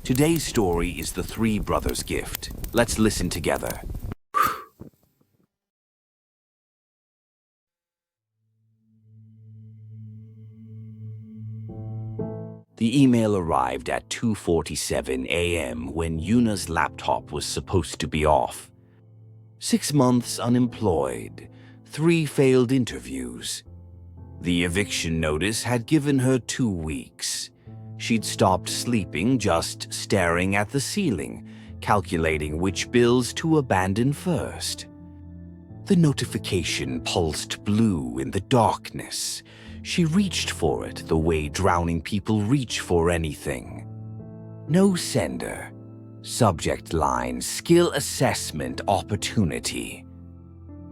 Today's story is The Three Brothers' Gift. Let's listen together. The email arrived at 2:47 a.m. when Yuna's laptop was supposed to be off. 6 months unemployed, 3 failed interviews. The eviction notice had given her 2 weeks. She'd stopped sleeping, just staring at the ceiling, calculating which bills to abandon first. The notification pulsed blue in the darkness. She reached for it the way drowning people reach for anything. No sender. Subject line, skill assessment opportunity.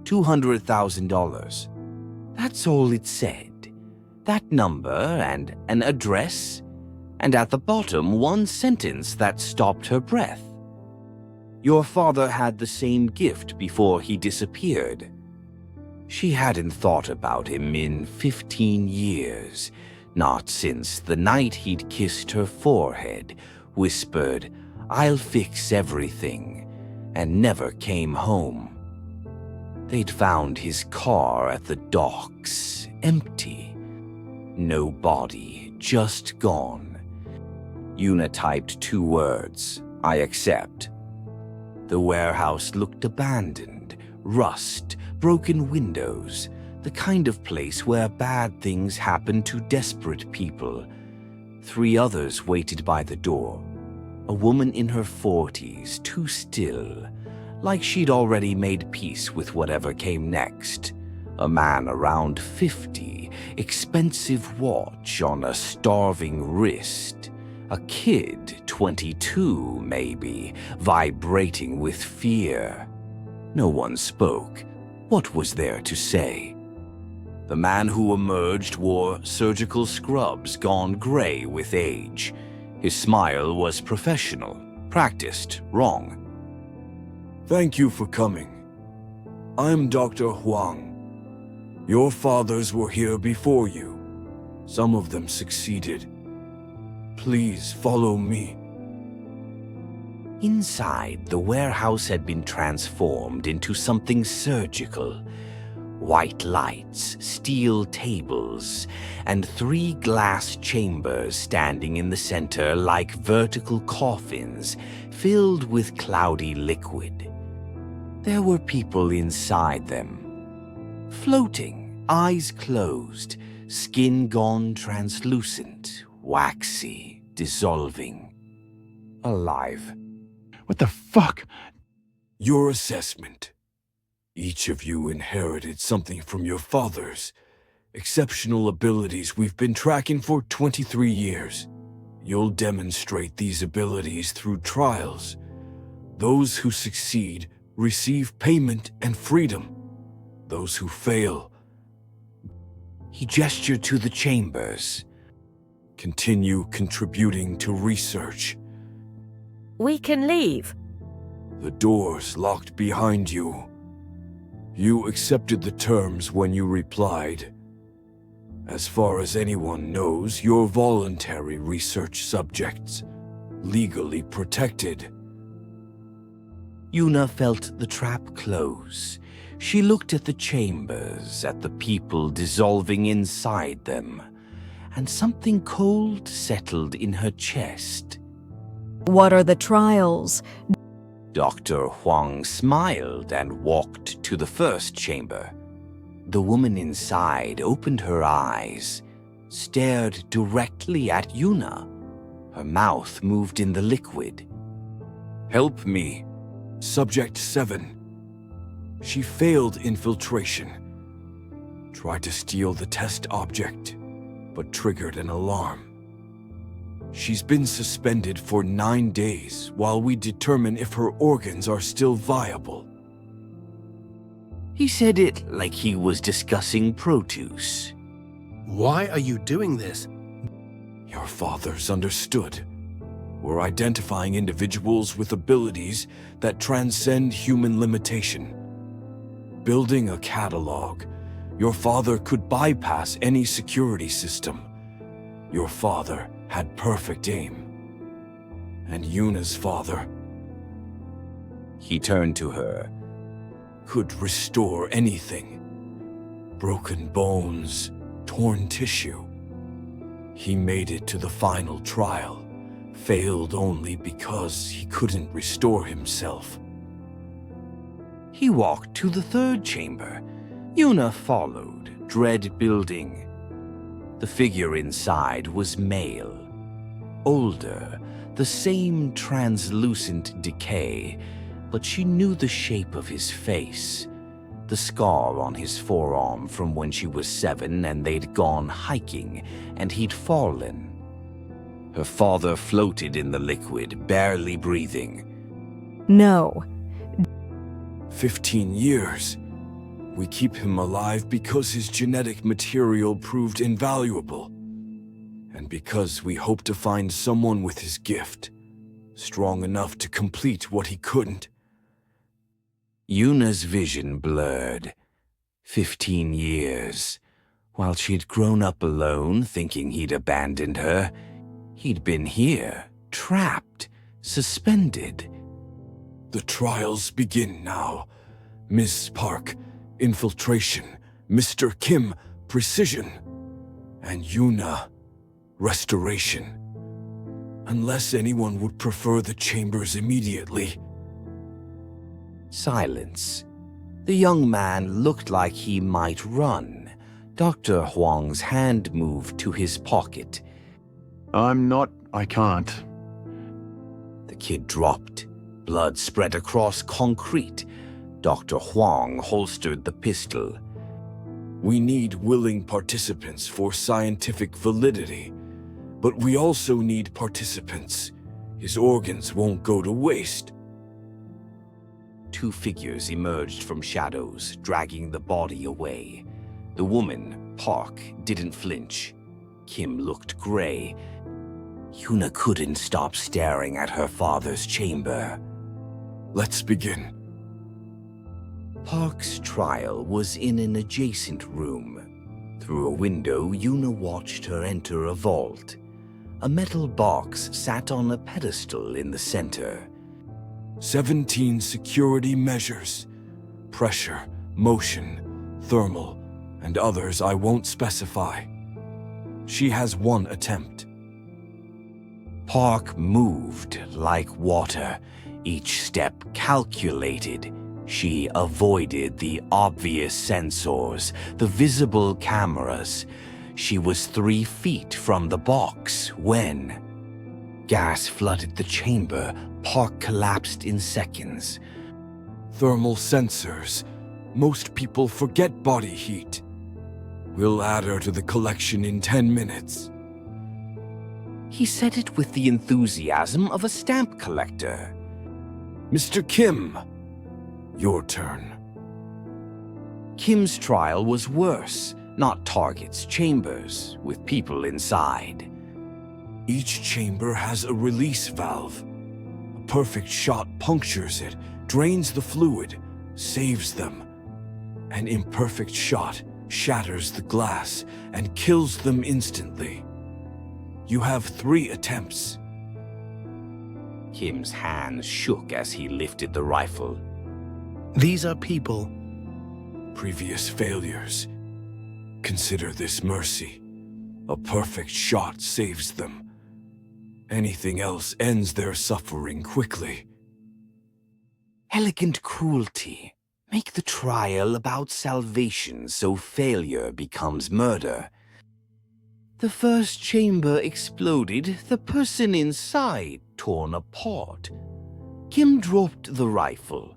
$200,000. That's all it said. That number and an address, and at the bottom one sentence that stopped her breath. Your father had the same gift before he disappeared. She hadn't thought about him in 15 years, not since the night he'd kissed her forehead, whispered, "I'll fix everything," and never came home. They'd found his car at the docks, empty. No body, just gone. Yuna typed 2 words, "I accept." The warehouse looked abandoned, rust, broken windows, the kind of place where bad things happen to desperate people. 3 others waited by the door. A woman in her 40s, too still, like she'd already made peace with whatever came next. A man around 50, expensive watch on a starving wrist. A kid, 22 maybe, vibrating with fear. No one spoke. What was there to say? The man who emerged wore surgical scrubs gone gray with age. His smile was professional, practiced wrong. Thank you for coming. I'm Dr. Huang. Your fathers were here before you. Some of them succeeded. Please follow me. Inside, the warehouse had been transformed into something surgical. White lights, steel tables, and 3 glass chambers standing in the center like vertical coffins filled with cloudy liquid. There were people inside them, floating, eyes closed, skin gone translucent, waxy, dissolving, alive. What the fuck? Your assessment. Each of you inherited something from your fathers. Exceptional abilities we've been tracking for 23 years. You'll demonstrate these abilities through trials. Those who succeed receive payment and freedom. Those who fail... He gestured to the chambers. Continue contributing to research. We can leave. The doors locked behind you. You accepted the terms when you replied. As far as anyone knows, you're voluntary research subjects, legally protected. Yuna felt the trap close. She looked at the chambers, at the people dissolving inside them, and something cold settled in her chest. What are the trials? Dr. Huang smiled and walked to the first chamber. The woman inside opened her eyes, stared directly at Yuna. Her mouth moved in the liquid. Help me. Subject 7. She failed infiltration. Tried to steal the test object, but triggered an alarm. She's been suspended for 9 days while we determine if her organs are still viable. He said it like he was discussing produce. Why are you doing this? Your fathers understood. We're identifying individuals with abilities that transcend human limitation. Building a catalog, your father could bypass any security system. Your father had perfect aim. and Yuna's father. He turned to her. Could restore anything. Broken bones, torn tissue. He made it to the final trial, failed only because he couldn't restore himself. He walked to the third chamber. Yuna followed, dread building. The figure inside was male. Older, the same translucent decay, but she knew the shape of his face. The scar on his forearm from when she was 7 and they'd gone hiking and he'd fallen. Her father floated in the liquid, barely breathing. No. 15 years. We keep him alive because his genetic material proved invaluable. And because we hope to find someone with his gift, strong enough to complete what he couldn't. Yuna's vision blurred. 15 years. While she'd grown up alone, thinking he'd abandoned her, he'd been here, trapped, suspended. The trials begin now. Ms. Park, infiltration. Mr. Kim, precision. And Yuna, restoration. Unless anyone would prefer the chambers immediately. Silence. The young man looked like he might run. Dr. Huang's hand moved to his pocket. I can't. The kid dropped. Blood spread across concrete. Dr. Huang holstered the pistol. We need willing participants for scientific validity, but we also need participants. His organs won't go to waste. 2 figures emerged from shadows, dragging the body away. The woman, Park, didn't flinch. Kim looked gray. Yuna couldn't stop staring at her father's chamber. Let's begin. Park's trial was in an adjacent room. Through a window, Yuna watched her enter a vault. A metal box sat on a pedestal in the center. 17 security measures. Pressure, motion, thermal, and others I won't specify. She has 1 attempt. Park moved like water, each step calculated. She avoided the obvious sensors, the visible cameras. She was 3 feet from the box when... Gas flooded the chamber. Park collapsed in seconds. Thermal sensors. Most people forget body heat. We'll add her to the collection in 10 minutes. He said it with the enthusiasm of a stamp collector. Mr. Kim, your turn. Kim's trial was worse, not targets, chambers, with people inside. Each chamber has a release valve. A perfect shot punctures it, drains the fluid, saves them. An imperfect shot shatters the glass and kills them instantly. You have 3 attempts. Kim's hands shook as he lifted the rifle. These are people. Previous failures. Consider this mercy. A perfect shot saves them. Anything else ends their suffering quickly. Elegant cruelty. Make the trial about salvation so failure becomes murder. The first chamber exploded, the person inside torn apart. Kim dropped the rifle.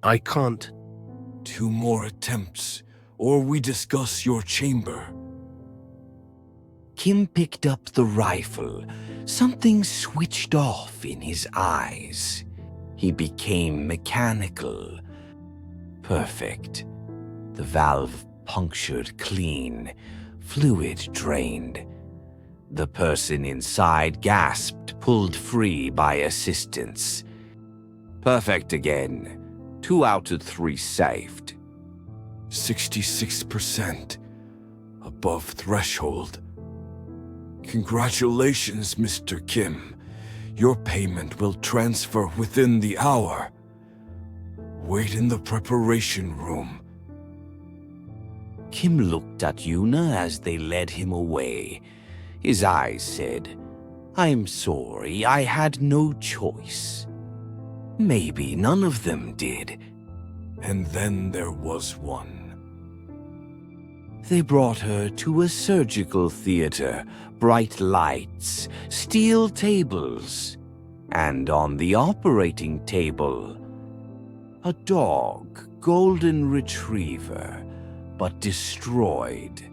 I can't. 2 more attempts, or we discuss your chamber. Kim picked up the rifle. Something switched off in his eyes. He became mechanical. Perfect. The valve punctured clean. Fluid drained. The person inside gasped, pulled free by assistance. Perfect again. 2 out of 3 saved. 66%. Above threshold. Congratulations, Mr. Kim. Your payment will transfer within the hour. Wait in the preparation room. Kim looked at Yuna as they led him away. His eyes said, "I'm sorry, I had no choice." Maybe none of them did. And then there was one. They brought her to a surgical theater, bright lights, steel tables, and on the operating table, a dog, golden retriever, but destroyed,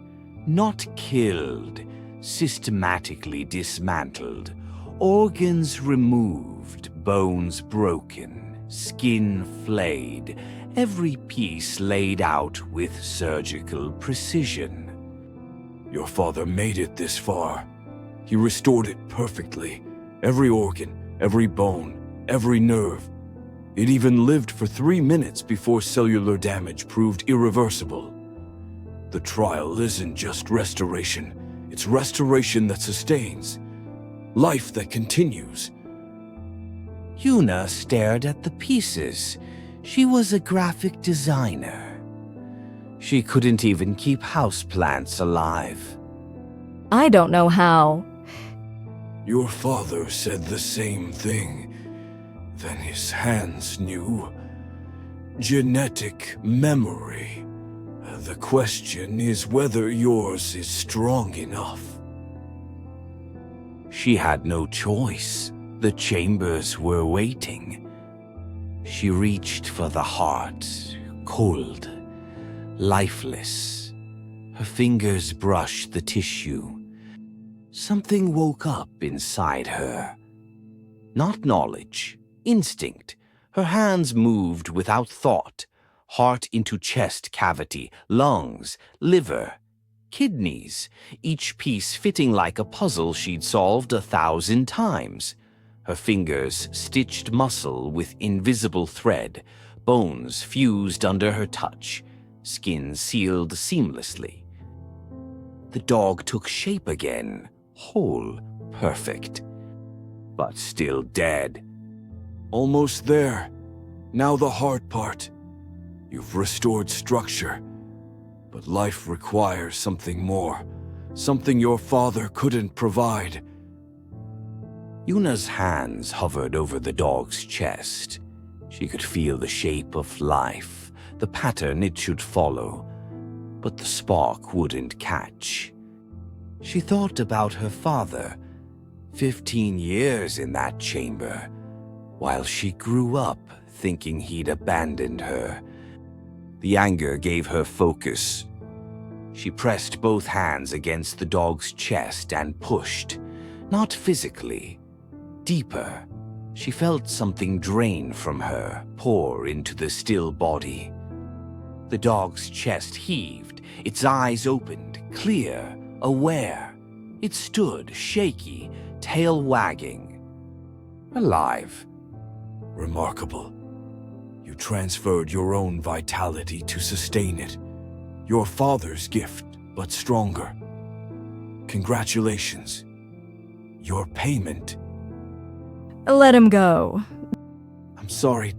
not killed, systematically dismantled, organs removed, bones broken, skin flayed, every piece laid out with surgical precision. Your father made it this far. He restored it perfectly. Every organ, every bone, every nerve. It even lived for 3 minutes before cellular damage proved irreversible. The trial isn't just restoration. It's restoration that sustains. Life that continues. Yuna stared at the pieces. She was a graphic designer. She couldn't even keep houseplants alive. I don't know how. Your father said the same thing. Then his hands knew. Genetic memory. The question is whether yours is strong enough. She had no choice. The chambers were waiting. She reached for the heart, cold, lifeless. Her fingers brushed the tissue. Something woke up inside her. Not knowledge, instinct. Her hands moved without thought. Heart into chest cavity, lungs, liver, kidneys, each piece fitting like a puzzle she'd solved 1,000 times. Her fingers stitched muscle with invisible thread, bones fused under her touch, skin sealed seamlessly. The dog took shape again, whole, perfect, but still dead. Almost there. Now the hard part. You've restored structure, but life requires something more, something your father couldn't provide. Yuna's hands hovered over the dog's chest. She could feel the shape of life, the pattern it should follow, but the spark wouldn't catch. She thought about her father, 15 years in that chamber, while she grew up thinking he'd abandoned her. The anger gave her focus. She pressed both hands against the dog's chest and pushed, not physically, deeper. She felt something drain from her, pour into the still body. The dog's chest heaved, its eyes opened, clear, aware. It stood, shaky, tail wagging. Alive. Remarkable. You transferred your own vitality to sustain it. Your father's gift, but stronger. Congratulations. Your payment. Let him go. I'm sorry.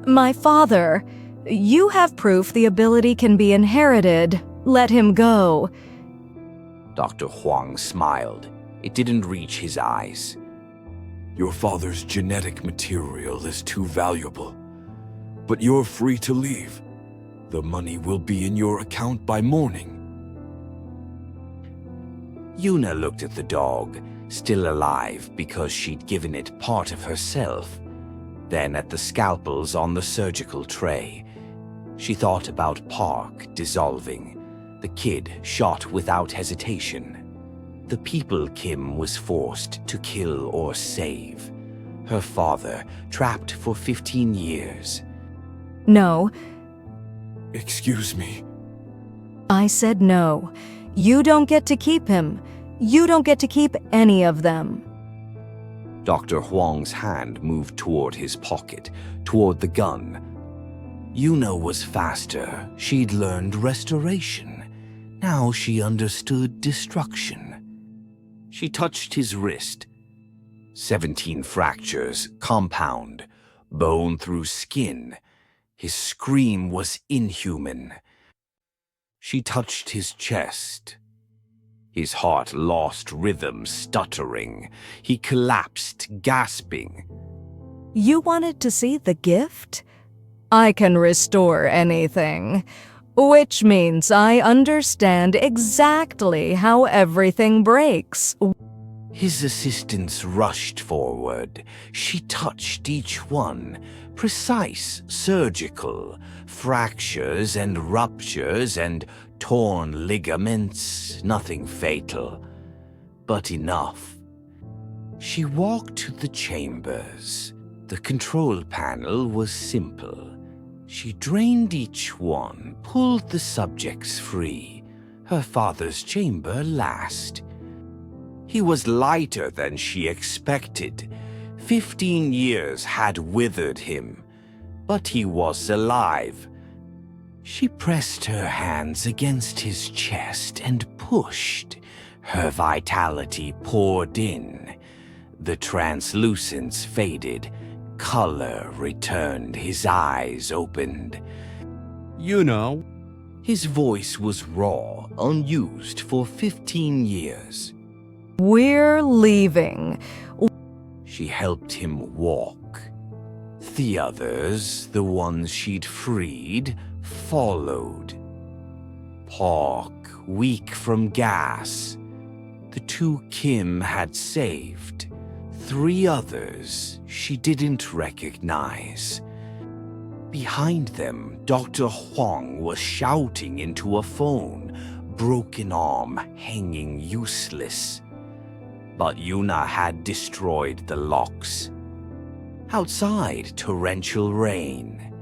My father, you have proof the ability can be inherited. Let him go. Dr. Huang smiled. It didn't reach his eyes. Your father's genetic material is too valuable. But you're free to leave. The money will be in your account by morning. Yuna looked at the dog, still alive because she'd given it part of herself. Then at the scalpels on the surgical tray. She thought about Park dissolving, the kid shot without hesitation. The people Kim was forced to kill or save. Her father, trapped for 15 years. No, Excuse me. I said no. You don't get to keep him. You don't get to keep any of them. Dr. Huang's hand moved toward his pocket, toward the gun. Yuna was faster. She'd learned restoration. Now she understood destruction. She touched his wrist. 17 fractures, compound, bone through skin. His scream was inhuman. She touched his chest. His heart lost rhythm, stuttering. He collapsed, gasping. You wanted to see the gift? I can restore anything, which means I understand exactly how everything breaks. His assistants rushed forward. She touched each one, precise, surgical, fractures and ruptures and torn ligaments, nothing fatal, but enough. She walked to the chambers. The control panel was simple. She drained each one, pulled the subjects free. Her father's chamber last. He was lighter than she expected. 15 years had withered him, but he was alive. She pressed her hands against his chest and pushed. Her vitality poured in. The translucence faded. Color returned. His eyes opened. You know. His voice was raw, unused for 15 years. We're leaving. She helped him walk. The others, the ones she'd freed, followed. Pork, weak from gas. The 2 Kim had saved. 3 others she didn't recognize. Behind them, Dr. Huang was shouting into a phone, broken arm hanging useless. But Yuna had destroyed the locks. Outside, torrential rain.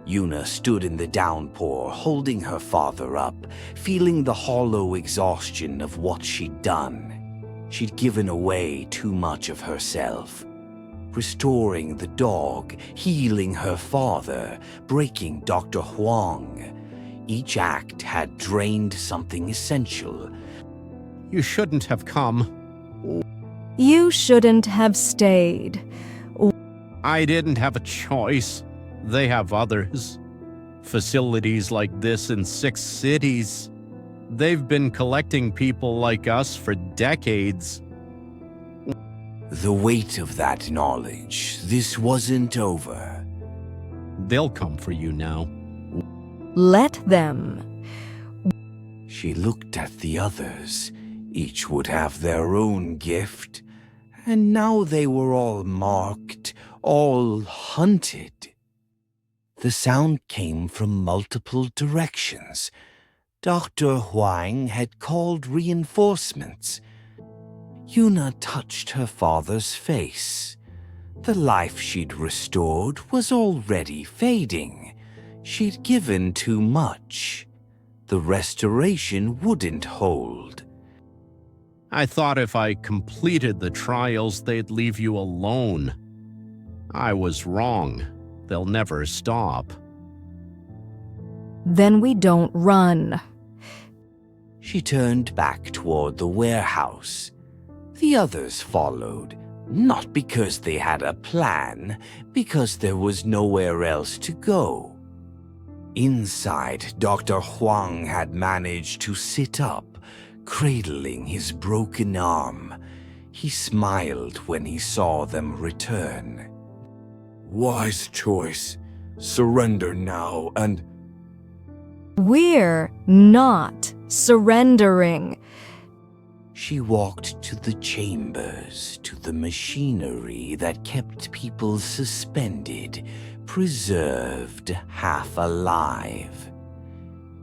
Yuna stood in the downpour, holding her father up, feeling the hollow exhaustion of what she'd done. She'd given away too much of herself. Restoring the dog, healing her father, breaking Dr. Huang. Each act had drained something essential. You shouldn't have come. You shouldn't have stayed. I didn't have a choice. They have others. Facilities like this in 6 cities. They've been collecting people like us for decades. The weight of that knowledge, this wasn't over. They'll come for you now. Let them. She looked at the others. Each would have their own gift. And now they were all marked, all hunted. The sound came from multiple directions. Dr. Huang had called reinforcements. Yuna touched her father's face. The life she'd restored was already fading. She'd given too much. The restoration wouldn't hold. I thought if I completed the trials, they'd leave you alone. I was wrong. They'll never stop. Then we don't run. She turned back toward the warehouse. The others followed, not because they had a plan, because there was nowhere else to go. Inside, Dr. Huang had managed to sit up, cradling his broken arm. He smiled when he saw them return. Wise choice. Surrender now and... We're not surrendering. She walked to the chambers, to the machinery that kept people suspended, preserved, half alive.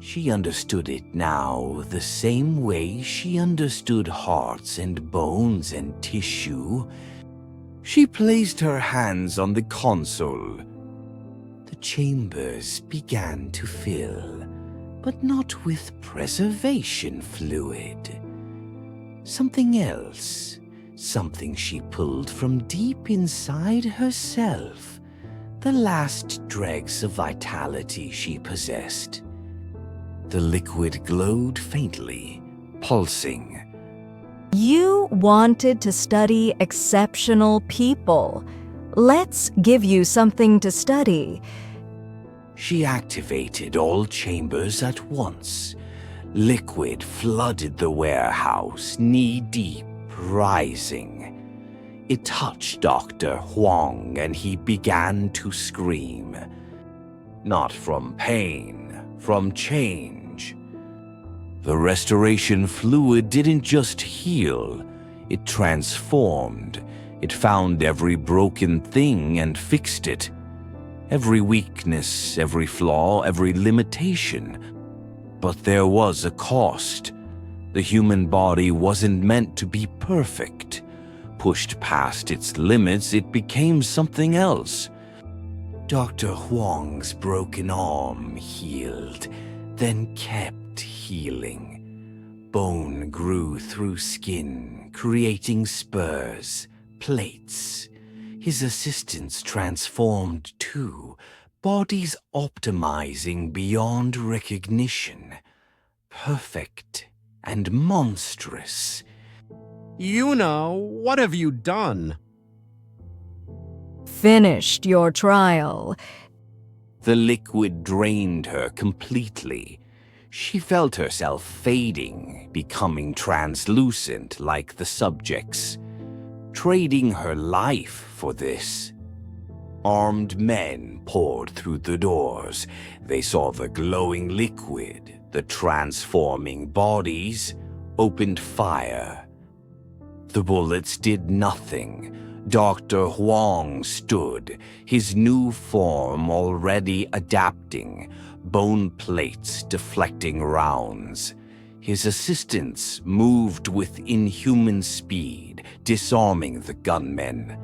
She understood it now the same way she understood hearts and bones and tissue. She placed her hands on the console. The chambers began to fill, but not with preservation fluid. Something else, something she pulled from deep inside herself, the last dregs of vitality she possessed. The liquid glowed faintly, pulsing. You wanted to study exceptional people. Let's give you something to study. She activated all chambers at once. Liquid flooded the warehouse, knee-deep, rising. It touched Dr. Huang and he began to scream. Not from pain, from change. The restoration fluid didn't just heal, it transformed. It found every broken thing and fixed it. Every weakness, every flaw, every limitation. But there was a cost. The human body wasn't meant to be perfect. Pushed past its limits, it became something else. Dr. Huang's broken arm healed, then kept healing. Bone grew through skin, creating spurs, plates. His assistants transformed too, bodies optimizing beyond recognition. Perfect and monstrous. Yuna, what have you done? Finished your trial. The liquid drained her completely. She felt herself fading, becoming translucent like the subjects. Trading her life for this. Armed men poured through the doors. They saw the glowing liquid, the transforming bodies, opened fire. The bullets did nothing. Dr. Huang stood, his new form already adapting, bone plates deflecting rounds. His assistants moved with inhuman speed, disarming the gunmen.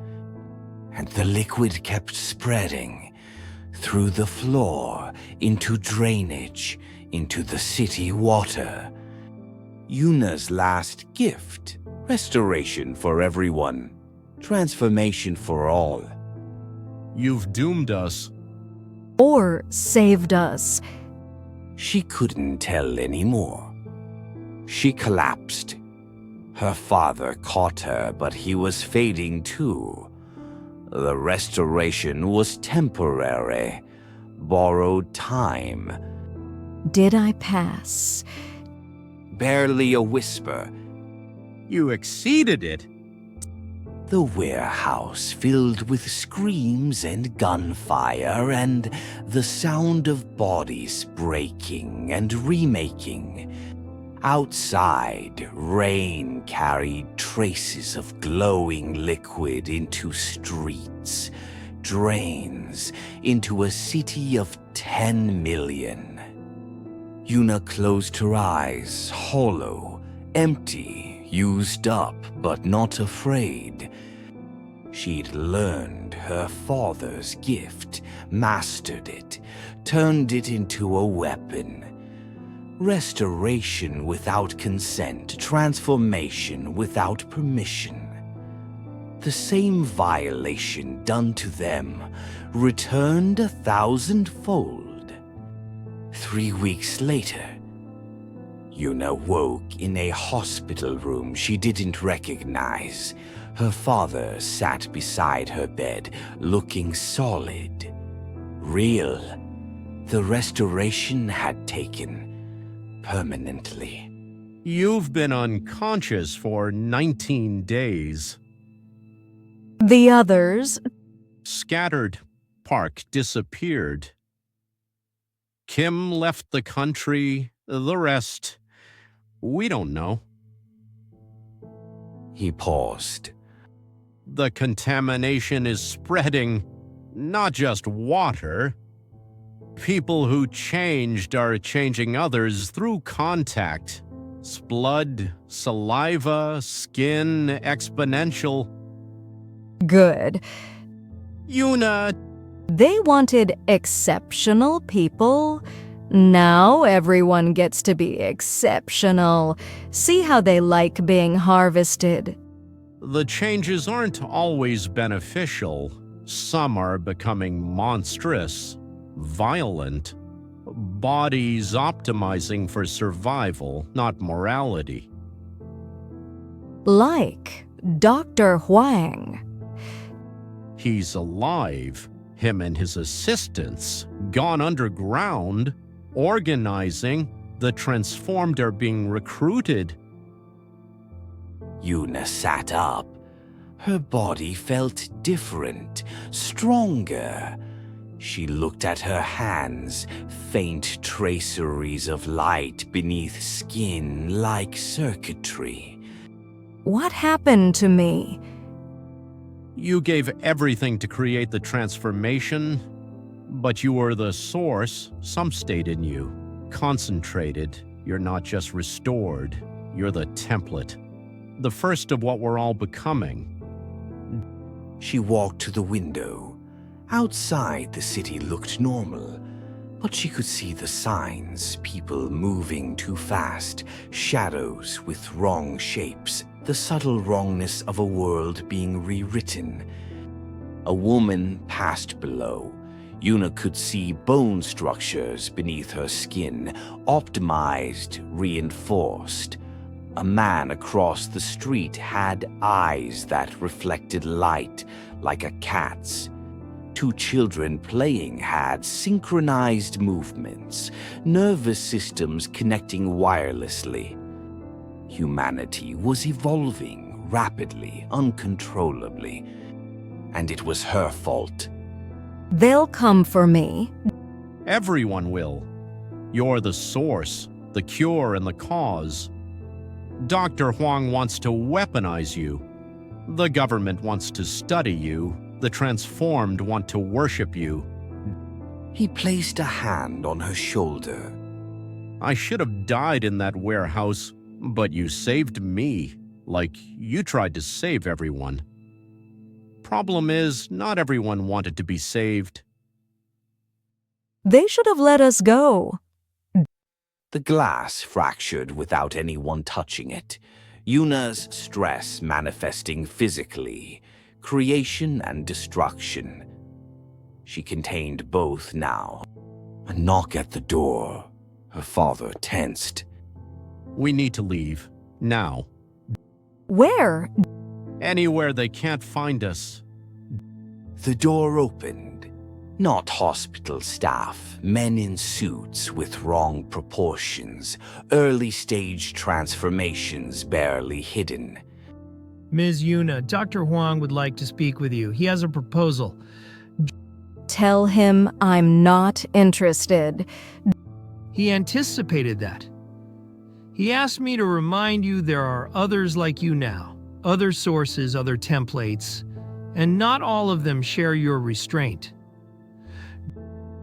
And the liquid kept spreading, through the floor, into drainage, into the city water. Yuna's last gift, restoration for everyone, transformation for all. You've doomed us. Or saved us. She couldn't tell anymore. She collapsed. Her father caught her, but he was fading too. The restoration was temporary, borrowed time. Did I pass? Barely a whisper. You exceeded it. The warehouse filled with screams and gunfire and the sound of bodies breaking and remaking. Outside, rain carried traces of glowing liquid into streets, drains, into a city of 10 million. Yuna closed her eyes, hollow, empty, used up, but not afraid. She'd learned her father's gift, mastered it, turned it into a weapon. Restoration without consent, transformation without permission. The same violation done to them, returned 1,000-fold. 3 weeks later, Yuna woke in a hospital room she didn't recognize. Her father sat beside her bed, looking solid. Real. The restoration had taken permanently. You've been unconscious for 19 days. The others? Scattered. Park disappeared. Kim left the country. The rest, we don't know. He paused. The contamination is spreading, not just water. People who changed are changing others through contact. Blood, saliva, skin, exponential. Good. Yuna, They wanted exceptional people. Now everyone gets to be exceptional. See how they like being harvested. the changes aren't always beneficial. Some are becoming monstrous, violent, bodies optimizing for survival, not morality. Like Dr. Huang. He's alive. Him and his assistants, gone underground, organizing. The transformed are being recruited. Yuna sat up. Her body felt different, stronger. She looked at her hands, faint traceries of light beneath skin like circuitry. What happened to me? You gave everything to create the transformation, but you were the source. Some stayed in you, concentrated. You're not just restored, you're the template. The first of what we're all becoming. She walked to the window. Outside, the city looked normal, but she could see the signs, people moving too fast, shadows with wrong shapes, the subtle wrongness of a world being rewritten. A woman passed below. Yuna could see bone structures beneath her skin, optimized, reinforced. A man across the street had eyes that reflected light, like a cat's. Two children playing had synchronized movements, nervous systems connecting wirelessly. Humanity was evolving rapidly, uncontrollably, and it was her fault. They'll come for me. Everyone will. You're the source, the cure, and the cause. Dr. Huang wants to weaponize you. The government wants to study you. The transformed want to worship you. He placed a hand on her shoulder. I should have died in that warehouse, but you saved me, like you tried to save everyone. Problem is, not everyone wanted to be saved. They should have let us go. The glass fractured without anyone touching it. Yuna's stress manifesting physically, creation and destruction. She contained both now. A knock at the door. Her father tensed. We need to leave. Now. Where? Anywhere they can't find us. The door opened. Not hospital staff, men in suits with wrong proportions, early-stage transformations barely hidden. Ms. Yuna, Dr. Huang would like to speak with you. He has a proposal. Tell him I'm not interested. He anticipated that. He asked me to remind you there are others like you now, other sources, other templates, and not all of them share your restraint.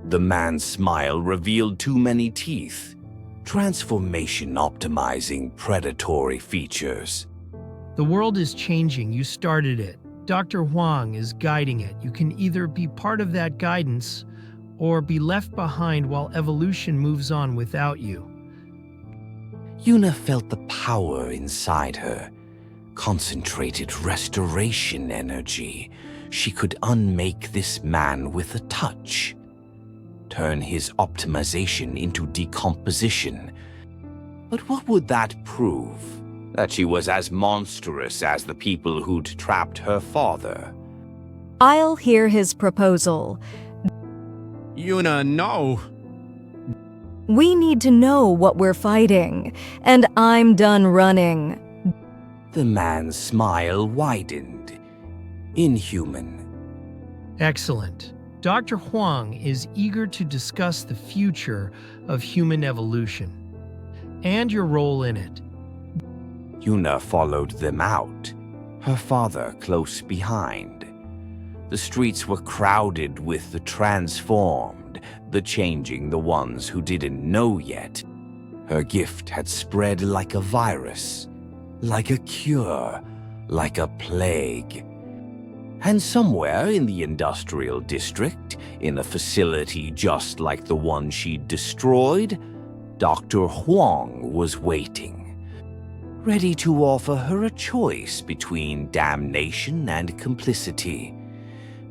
The man's smile revealed too many teeth. Transformation optimizing predatory features. The world is changing. You started it. Dr. Huang is guiding it. You can either be part of that guidance or be left behind while evolution moves on without you. Yuna felt the power inside her. Concentrated restoration energy. She could unmake this man with a touch. Turn his optimization into decomposition. But what would that prove? That she was as monstrous as the people who'd trapped her father. I'll hear his proposal. Yuna, no! We need to know what we're fighting, and I'm done running. The man's smile widened. Inhuman. Excellent. Dr. Huang is eager to discuss the future of human evolution and your role in it. Yuna followed them out, her father close behind. The streets were crowded with the transformed, the changing the ones who didn't know yet. Her gift had spread like a virus, like a cure, like a plague. And somewhere in the industrial district, in a facility just like the one she'd destroyed, Dr. Huang was waiting, ready to offer her a choice between damnation and complicity,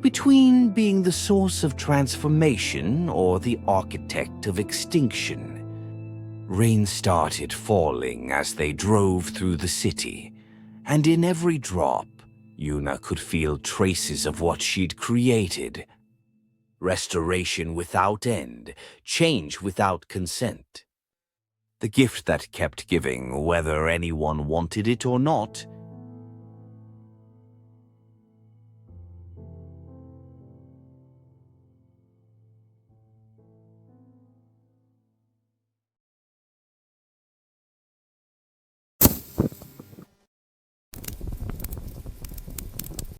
between being the source of transformation or the architect of extinction. Rain started falling as they drove through the city, and in every drop, Yuna could feel traces of what she'd created. Restoration without end, change without consent. The gift that kept giving, whether anyone wanted it or not,